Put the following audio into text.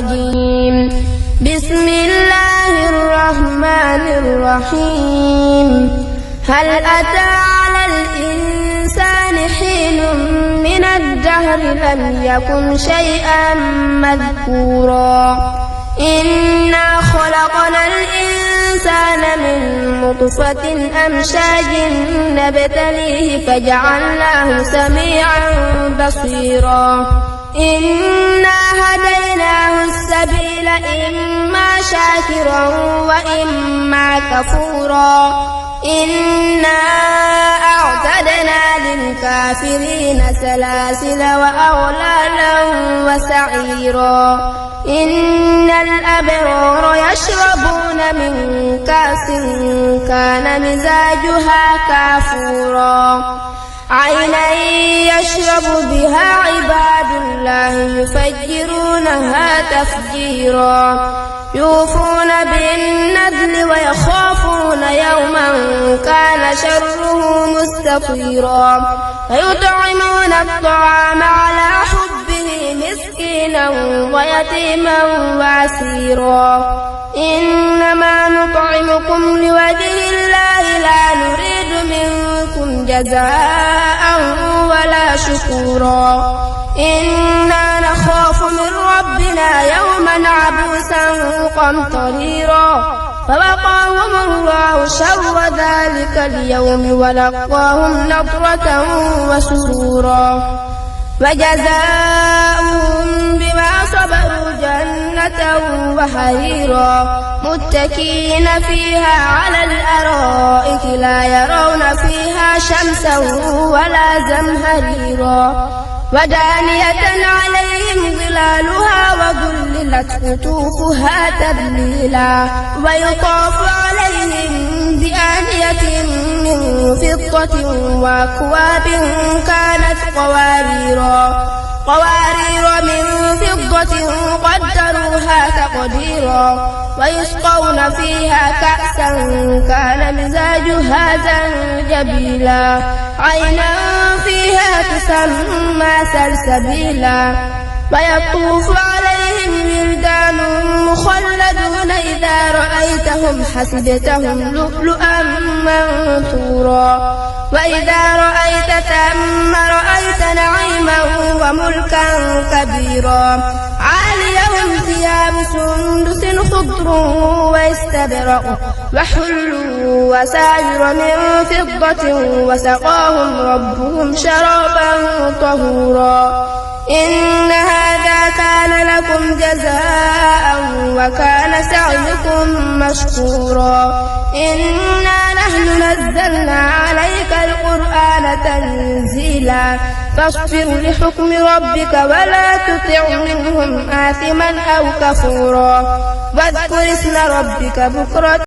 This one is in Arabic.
الرجيم. بسم الله الرحمن الرحيم. هل أتى على الإنسان حين من الدهر لم يكن شيئا مذكورا إنا خلقنا الإنسان من نطفة أمشاج نبتليه فجعلناه سميعا بصيرا إنا هديناه السبيل إما شاكرا وإما كفورا إنا أعتدنا للكافرين سلاسل وأغلالا وسعيرا إن الأبرار يشربون من كأس كان مزاجها كافورا عينا يشرب بها عباد الله يفجرونها تفجيرا يوفون بالنذر ويخافون يوما كان شره مستطيرا ويطعمون الطعام على حبه مسكينا ويتيما واسيرا إنما نطعمكم لوجه الله لا نريد منكم جزاء ولا شكورا إنا نخاف من ربنا يوما عبوسا قمطريرا فوقاهم الله شر ذلك اليوم ولقاهم نضرة وسرورا وجزاؤهم بما صبروا جنة وحريرا متكئين فيها على الأرائك لا يرون فيها شمسا ولا زمهريرا ودانية عليهم ظلالها وذللت قطوفها تذليلا ويطاف عليهم بآنية من فضة وأكواب كانت قوارير من فضة قدروها تقديرا ويسقون فيها كأسا كان مزاجها زنجبيلا عينا فيها تسمى سلسبيلا ويطوف عليهم ولدان مخلدون إذا رأيتهم حسبتهم لؤلؤا منثورا وإذا رأيت ثم رأيت نعيما وملكا كبيرا عاليهم ثياب سندس خضر واستبرق وحلوا وساجر من فضة وسقاهم ربهم شرابا طهورا إن هذا كان لكم جزاء وكان سعيكم مشكورا إنا نحن نزلنا عليك القرآن تنزيلا فاصبر لحكم ربك ولا تطع منهم آثما أو كفورا واذكر اسم ربك بكرة